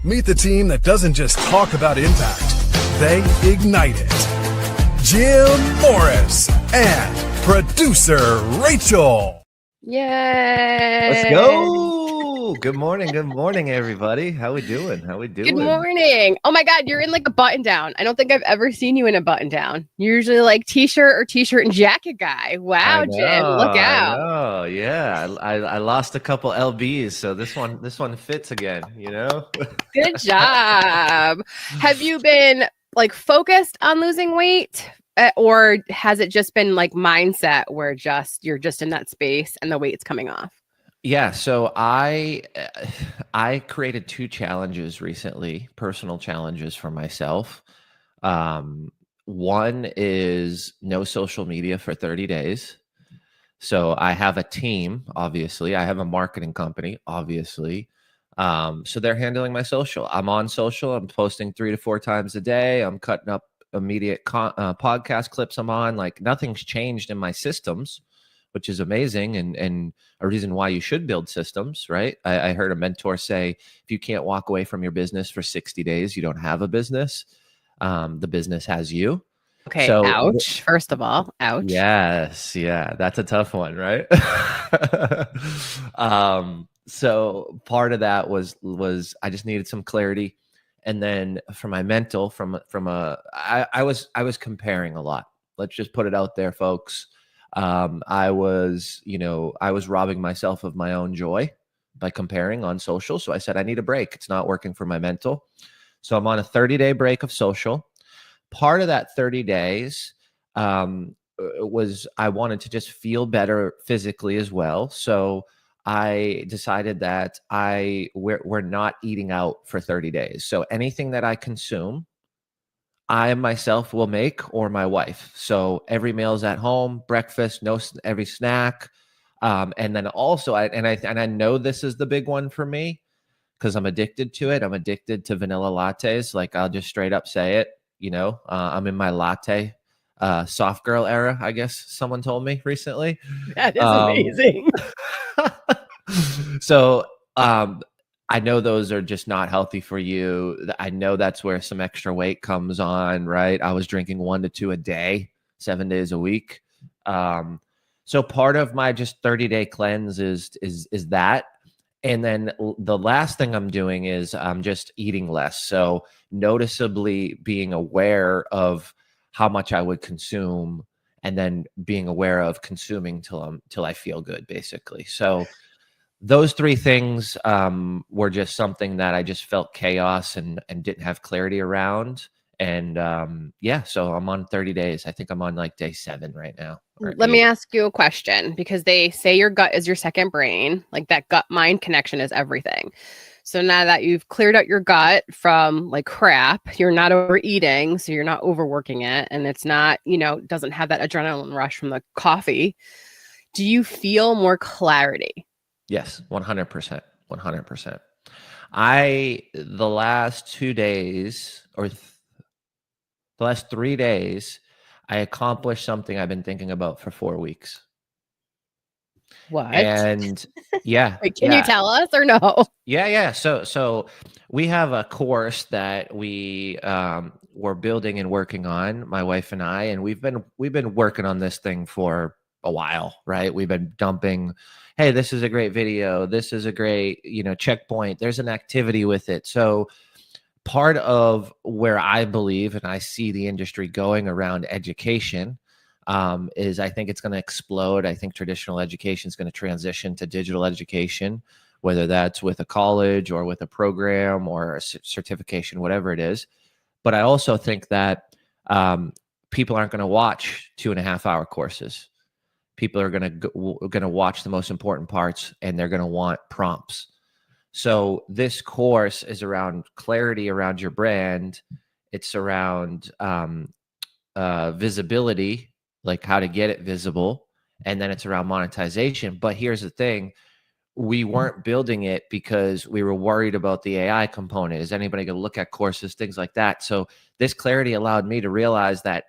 Meet the team that doesn't just talk about impact, they ignite it. Jim Morris and producer Rachel. Yay! Let's go. Good morning, everybody. How we doing? Good morning. Oh my God, you're in like a button down. I don't think I've ever seen you in a button down. You're usually like t-shirt and jacket guy. Wow, Jim, look out. I know. Yeah, I lost a couple lbs, so this one fits again. You know. Good job. Have you been like focused on losing weight, or has it just been like mindset where you're just in that space and the weight's coming off? Yeah, so I created 2 challenges recently, personal challenges for myself. One is no social media for 30 days. So I have a team, obviously. I have a marketing company, obviously. So they're handling my social. I'm on social. I'm posting 3 to 4 times a day. I'm cutting up immediate podcast clips I'm on. Like nothing's changed in my systems, which is amazing and a reason why you should build systems, right? I heard a mentor say, if you can't walk away from your business for 60 days, you don't have a business. The business has you. Okay, So, ouch. First of all, ouch. Yes, yeah, that's a tough one, right? So part of that was I just needed some clarity, and then for my mental, I was comparing a lot. Let's just put it out there, folks. I was robbing myself of my own joy by comparing on social. So I said, I need a break. It's not working for my mental. So I'm on a 30-day break of social. Part of that 30 days was I wanted to just feel better physically as well. So I decided that we're not eating out for 30 days. So anything that I consume, I myself will make, or my wife. So every meal is at home, breakfast, every snack. And then also I know this is the big one for me because I'm addicted to it. I'm addicted to vanilla lattes. Like I'll just straight up say it, I'm in my latte soft girl era, I guess someone told me recently. That is amazing. So I know those are just not healthy for you. I know that's where some extra weight comes on, right? I was drinking 1 to 2 a day, 7 days a week. So part of my just 30-day cleanse is that. And then the last thing I'm doing is I'm just eating less. So noticeably being aware of how much I would consume, and then being aware of consuming till I feel good, basically. So those 3 things were just something that I just felt chaos and didn't have clarity around. And so I'm on 30 days. I think I'm on like day 7 right now. Let me ask you a question, because they say your gut is your second brain. Like that gut mind connection is everything. So now that you've cleared out your gut from like crap, you're not overeating, so you're not overworking it, and it's not, doesn't have that adrenaline rush from the coffee. Do you feel more clarity? Yes, 100%. 100%. The last 2 days or the last 3 days, I accomplished something I've been thinking about for 4 weeks. What? And yeah. Wait, can you tell us or no? Yeah. So we have a course that we were building and working on, my wife and I, and we've been working on this thing for a while, right? We've been dumping, hey, this is a great video. This is a great, checkpoint. There's an activity with it. So part of where I believe and I see the industry going around education is I think it's going to explode. I think traditional education is going to transition to digital education, whether that's with a college or with a program or a certification, whatever it is. But I also think that people aren't going to watch 2.5-hour courses. People are going to watch the most important parts, and they're going to want prompts. So this course is around clarity around your brand. It's around visibility, like how to get it visible. And then it's around monetization. But here's the thing. We weren't building it because we were worried about the AI component. Is anybody going to look at courses, things like that? So this clarity allowed me to realize that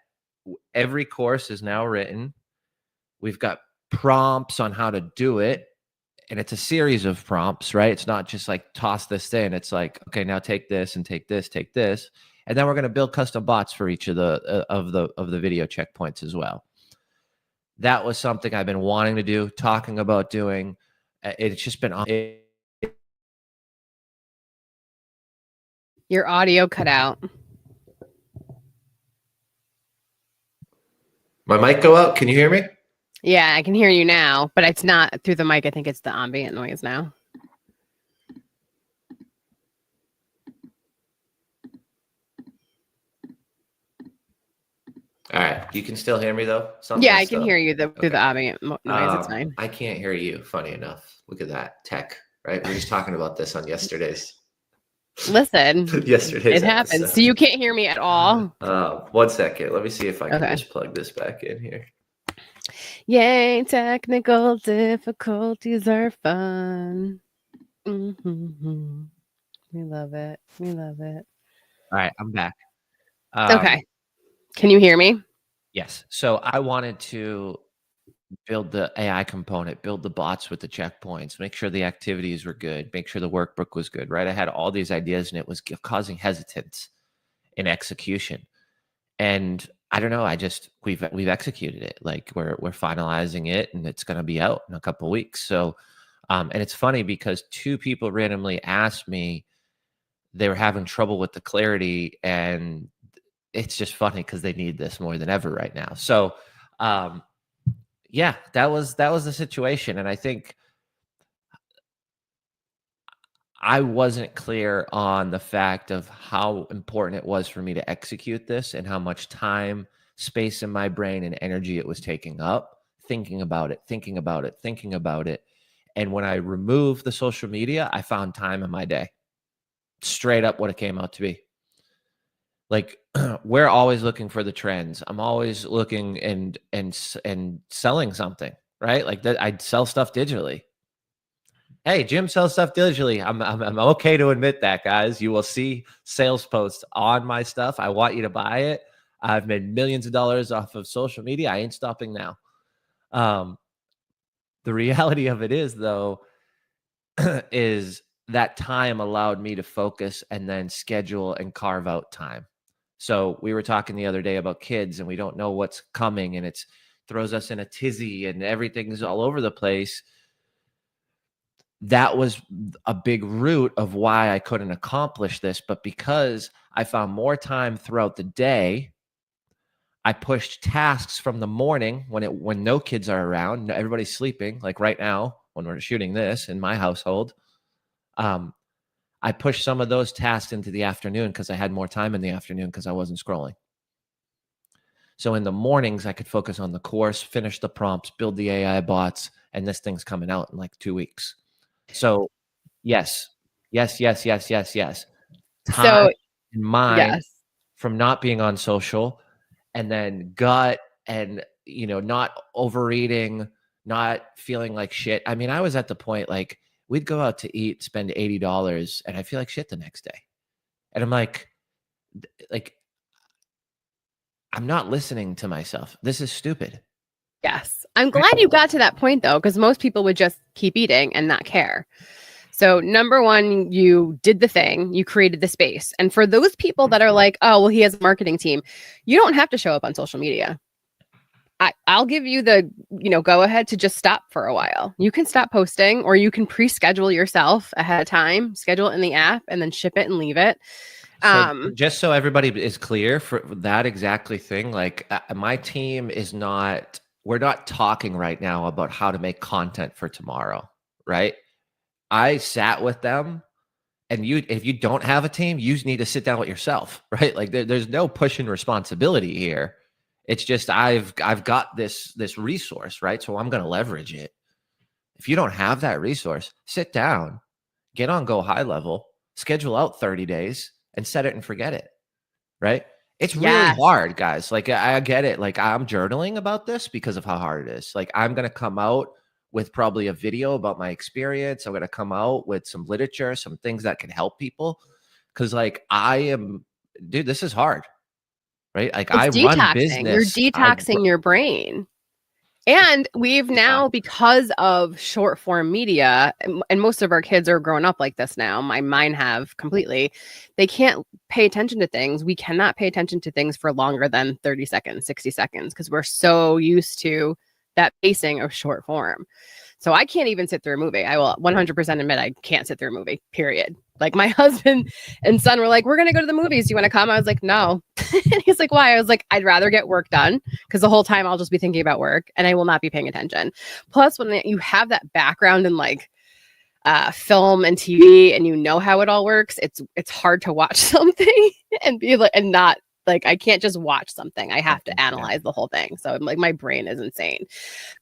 every course is now written. We've got prompts on how to do it. and it's a series of prompts, right? It's not just like toss this in. It's like, okay, now take this and take this, and then we're going to build custom bots for each of the video checkpoints as well. That was something I've been wanting to do, talking about doing. It's just been Your audio cut out. My mic go out? Can you hear me? Yeah, I can hear you now, but it's not through the mic. I think it's the ambient noise now. All right. You can still hear me though? Yeah, I can hear you through the ambient noise. It's fine. I can't hear you, funny enough. Look at that. Tech, right? We were just talking about this on yesterday's. Listen, yesterday's it happens. So you can't hear me at all? 1 second. Let me see if I can just plug this back in here. Yay, technical difficulties are fun. Mm-hmm. We love it. We love it. All right, I'm back. Okay. Can you hear me? Yes. So I wanted to build the AI component, build the bots with the checkpoints, make sure the activities were good, make sure the workbook was good, right? I had all these ideas and it was causing hesitance in execution. And I don't know, we've executed it. Like we're finalizing it and it's going to be out in a couple of weeks. So and it's funny because 2 people randomly asked me, they were having trouble with the clarity, and it's just funny because they need this more than ever right now. So yeah, that was the situation. And I think I wasn't clear on the fact of how important it was for me to execute this and how much time, space in my brain and energy it was taking up, thinking about it. And when I removed the social media, I found time in my day. Straight up what it came out to be. Like we're always looking for the trends. I'm always looking and selling something, right? Like that, I'd sell stuff digitally. Hey, Jim sells stuff digitally. I'm okay to admit that, guys. You will see sales posts on my stuff. I want you to buy it. I've made millions of dollars off of social media. I ain't stopping now. The reality of it is, though, is that time allowed me to focus and then schedule and carve out time. So we were talking the other day about kids and we don't know what's coming and it throws us in a tizzy and everything's all over the place. That was a big root of why I couldn't accomplish this. But because I found more time throughout the day, I pushed tasks from the morning when no kids are around, everybody's sleeping, like right now when we're shooting this in my household. I pushed some of those tasks into the afternoon because I had more time in the afternoon because I wasn't scrolling. So in the mornings, I could focus on the course, finish the prompts, build the AI bots, and this thing's coming out in like 2 weeks. So yes. Time and mind from not being on social, and then gut and, not overeating, not feeling like shit. I mean, I was at the point like we'd go out to eat, spend $80, and I feel like shit the next day. And I'm like, I'm not listening to myself. This is stupid. Yes. I'm glad you got to that point, though, because most people would just keep eating and not care. So number one, you did the thing, you created the space. And for those people that are like, oh, well, he has a marketing team, you don't have to show up on social media. I'll give you the, go ahead to just stop for a while. You can stop posting, or you can pre-schedule yourself ahead of time, schedule it in the app, and then ship it and leave it. So just so everybody is clear for that exactly thing, like my team we're not talking right now about how to make content for tomorrow, right? I sat with them, and if you don't have a team, you need to sit down with yourself, right? Like there's no pushing responsibility here. It's just I've got this resource, right? So I'm going to leverage it. If you don't have that resource, sit down, get on Go High Level, schedule out 30 days, and set it and forget it, right? It's really hard, guys. Like I get it. Like I'm journaling about this because of how hard it is. Like I'm going to come out with probably a video about my experience. I'm going to come out with some literature, some things that can help people. Cause like dude, this is hard. Right? Like I run business. You're detoxing your brain. And we've now, because of short form media, and most of our kids are growing up like this now, mine have completely, they can't pay attention to things. We cannot pay attention to things for longer than 30 seconds, 60 seconds, because we're so used to that pacing of short form. So I can't even sit through a movie. I will 100% admit I can't sit through a movie, period. Like my husband and son were like, we're going to go to the movies. Do you want to come? I was like, no. And he's like, why? I was like, I'd rather get work done because the whole time I'll just be thinking about work and I will not be paying attention. Plus, when you have that background in like film and TV and you know how it all works, it's hard to watch something and be like, and not like, I can't just watch something. I have to analyze the whole thing. So like my brain is insane.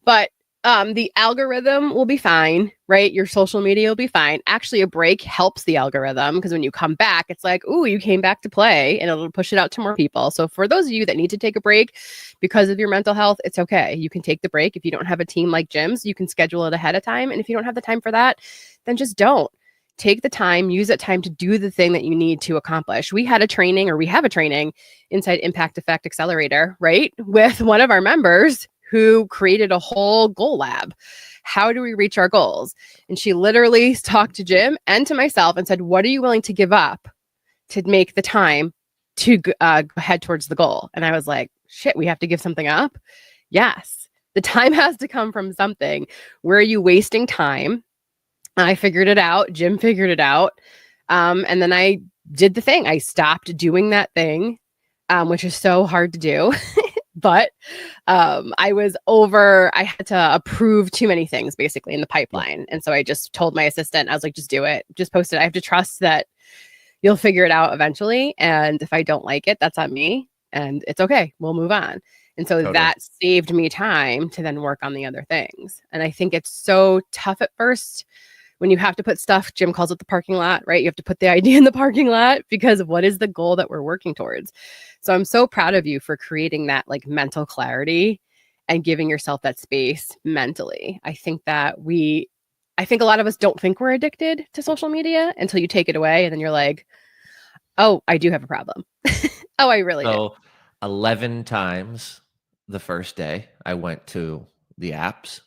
But the algorithm will be fine, right? Your social media will be fine. Actually, a break helps the algorithm because when you come back, it's like, ooh, you came back to play, and it'll push it out to more people. So for those of you that need to take a break because of your mental health, it's okay. You can take the break. If you don't have a team like gyms, you can schedule it ahead of time. And if you don't have the time for that, then just don't. Take the time, use that time to do the thing that you need to accomplish. We have a training inside Impact Effect Accelerator, right? With one of our members who created a whole goal lab. How do we reach our goals? And she literally talked to Jim and to myself and said, what are you willing to give up to make the time to head towards the goal? And I was like, shit, we have to give something up? Yes. The time has to come from something. Where are you wasting time? I figured it out. Jim figured it out. And then I did the thing. I stopped doing that thing, which is so hard to do. But I had to approve too many things basically in the pipeline. And so I just told my assistant, I was like, just do it, just post it. I have to trust that you'll figure it out eventually. And if I don't like it, that's on me and it's okay. We'll move on. And so that saved me time to then work on the other things. And I think it's so tough at first when you have to put stuff, Jim calls it the parking lot, right? You have to put the idea in the parking lot because what is the goal that we're working towards? So I'm so proud of you for creating that like mental clarity and giving yourself that space mentally. I think a lot of us don't think we're addicted to social media until you take it away. And then you're like, oh, I do have a problem. Oh, I really do. 11 times the first day I went to the apps.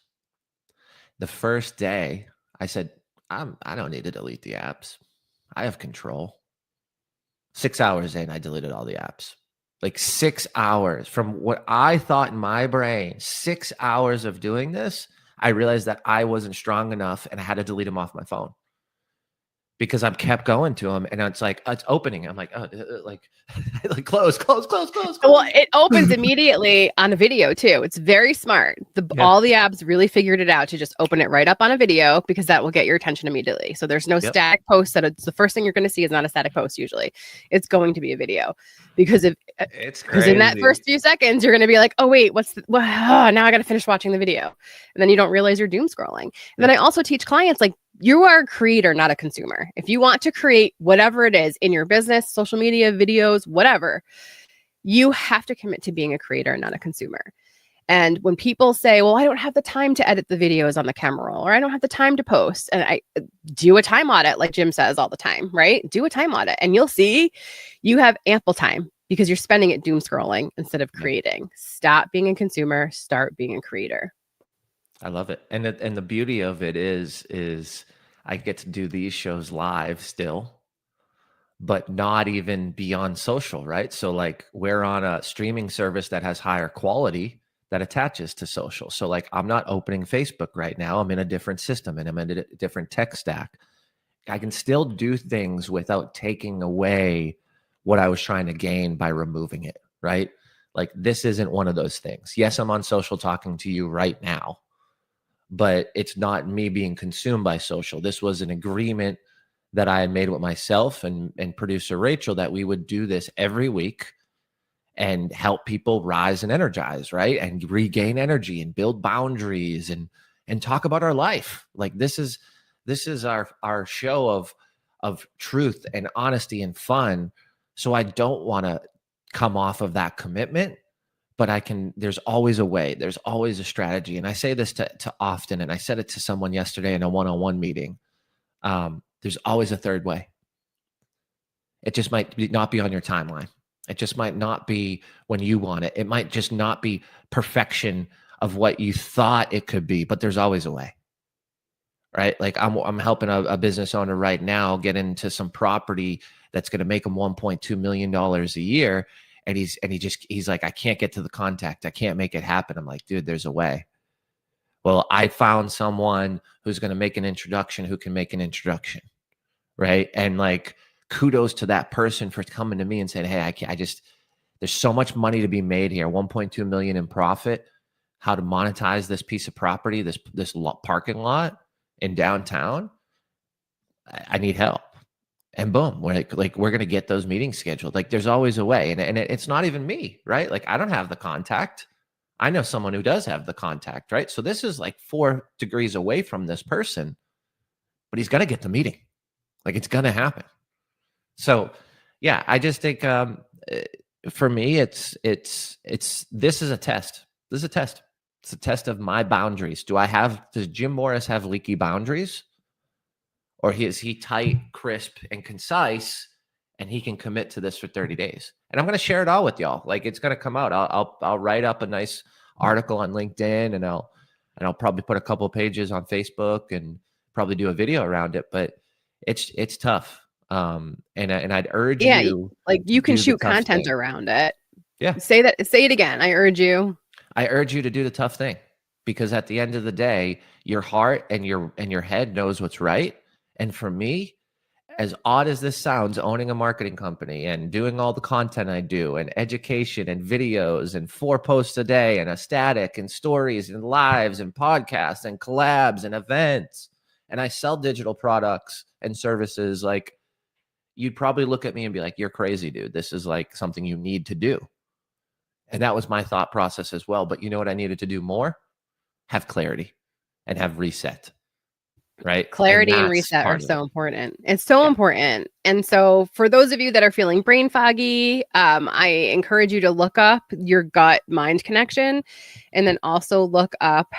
The first day I said, I don't need to delete the apps. I have control. 6 hours in, I deleted all the apps. Like 6 hours from what I thought in my brain, 6 hours of doing this, I realized that I wasn't strong enough and I had to delete them off my phone because I kept going to them and it's like, it's opening. I'm like, like close. Well, it opens immediately on a video too. It's very smart. All the apps really figured it out to just open it right up on a video because that will get your attention immediately. So there's no static post it's the first thing you're going to see is not a static post. Usually it's going to be a video because in that first few seconds, you're going to be like, oh wait, now I got to finish watching the video. And then you don't realize you're doom scrolling. And then I also teach clients, like, you are a creator, not a consumer. If you want to create whatever it is in your business, social media, videos, whatever, you have to commit to being a creator, not a consumer. And when people say, well, I don't have the time to edit the videos on the camera roll, or I don't have the time to post, and I do a time audit, like Jim says all the time, right? Do a time audit and you'll see you have ample time because you're spending it doom scrolling instead of creating. Stop being a consumer, start being a creator. I love it. And the beauty of it is I get to do these shows live still, but not even beyond social, right? So like we're on a streaming service that has higher quality that attaches to social. So like I'm not opening Facebook right now. I'm in a different system and I'm in a different tech stack. I can still do things without taking away what I was trying to gain by removing it, right? Like this isn't one of those things. Yes, I'm on social talking to you right now, but it's not me being consumed by social. This was an agreement that I had made with myself and producer Rachel that we would do this every week and help people rise and energize, right? And regain energy and build boundaries and talk about our life. Like this is our show of truth and honesty and fun. So I don't want to come off of that commitment, but there's always a way, there's always a strategy. And I say this to often, and I said it to someone yesterday in a one-on-one meeting. There's always a third way. It just might not be on your timeline. It just might not be when you want it. It might just not be perfection of what you thought it could be, but there's always a way. Right? Like I'm helping a business owner right now get into some property that's going to make him $1.2 million a year. And he's like, I can't get to the contact. I can't make it happen. I'm like, dude, there's a way. Well, I found someone who's going to make an introduction, who can make an introduction. Right. And like, kudos to that person for coming to me and saying, hey, there's so much money to be made here. 1.2 million in profit, how to monetize this piece of property, this parking lot in downtown. I need help. And boom, we're going to get those meetings scheduled. Like there's always a way. And it's not even me, right? Like I don't have the contact. I know someone who does have the contact, right? So this is like 4 degrees away from this person, but he's going to get the meeting. Like it's going to happen. So yeah, I just think for me, this is a test. This is a test. It's a test of my boundaries. Does Jim Morris have leaky boundaries? Or is he tight, crisp, and concise, and he can commit to this for 30 days? And I'm going to share it all with y'all. Like it's going to come out. I'll write up a nice article on LinkedIn, and I'll probably put a couple of pages on Facebook and probably do a video around it. But it's tough. And I'd urge you. Like you can shoot content around it. Yeah. Say it again. I urge you to do the tough thing, because at the end of the day, your heart and your head knows what's right. And for me, as odd as this sounds, owning a marketing company and doing all the content I do and education and videos and 4 posts a day and a static and stories and lives and podcasts and collabs and events, and I sell digital products and services, like you'd probably look at me and be like, you're crazy, dude. This is like something you need to do. And that was my thought process as well. But you know what I needed to do more? Have clarity and have reset. Right? Clarity and reset are so important. It's so important. And so for those of you that are feeling brain foggy, I encourage you to look up your gut mind connection, and then also look up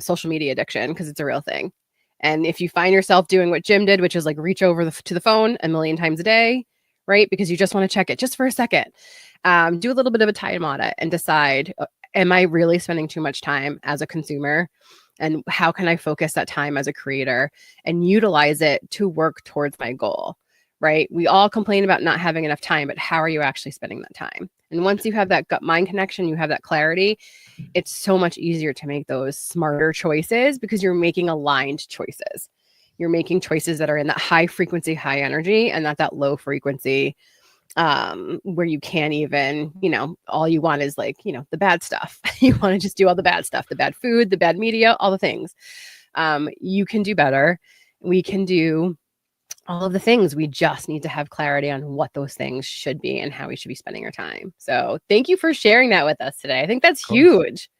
social media addiction, because it's a real thing. And if you find yourself doing what Jim did, which is like reach over to the phone 1 million times a day, right? Because you just want to check it just for a second. Do a little bit of a time audit and decide, am I really spending too much time as a consumer? And how can I focus that time as a creator and utilize it to work towards my goal, right? We all complain about not having enough time, but how are you actually spending that time? And once you have that gut mind connection, you have that clarity, it's so much easier to make those smarter choices, because you're making aligned choices. You're making choices that are in that high frequency, high energy, and not that low frequency where you can't even, all you want is like, the bad stuff. You want to just do all the bad stuff, the bad food, the bad media, all the things. You can do better. We can do all of the things. We just need to have clarity on what those things should be and how we should be spending our time. So thank you for sharing that with us today. I think that's huge.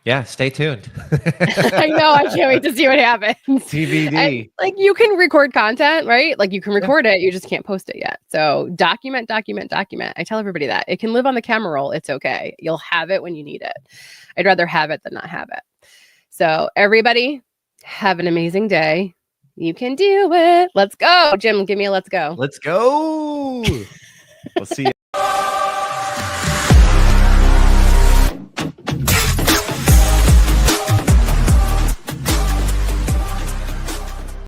Yeah, stay tuned. I know. I can't wait to see what happens. TBD. Like you can record content, right? Like you can record it. You just can't post it yet. So document. I tell everybody that. It can live on the camera roll. It's okay. You'll have it when you need it. I'd rather have it than not have it. So everybody, have an amazing day. You can do it. Let's go. Jim, give me a let's go. Let's go. We'll see you.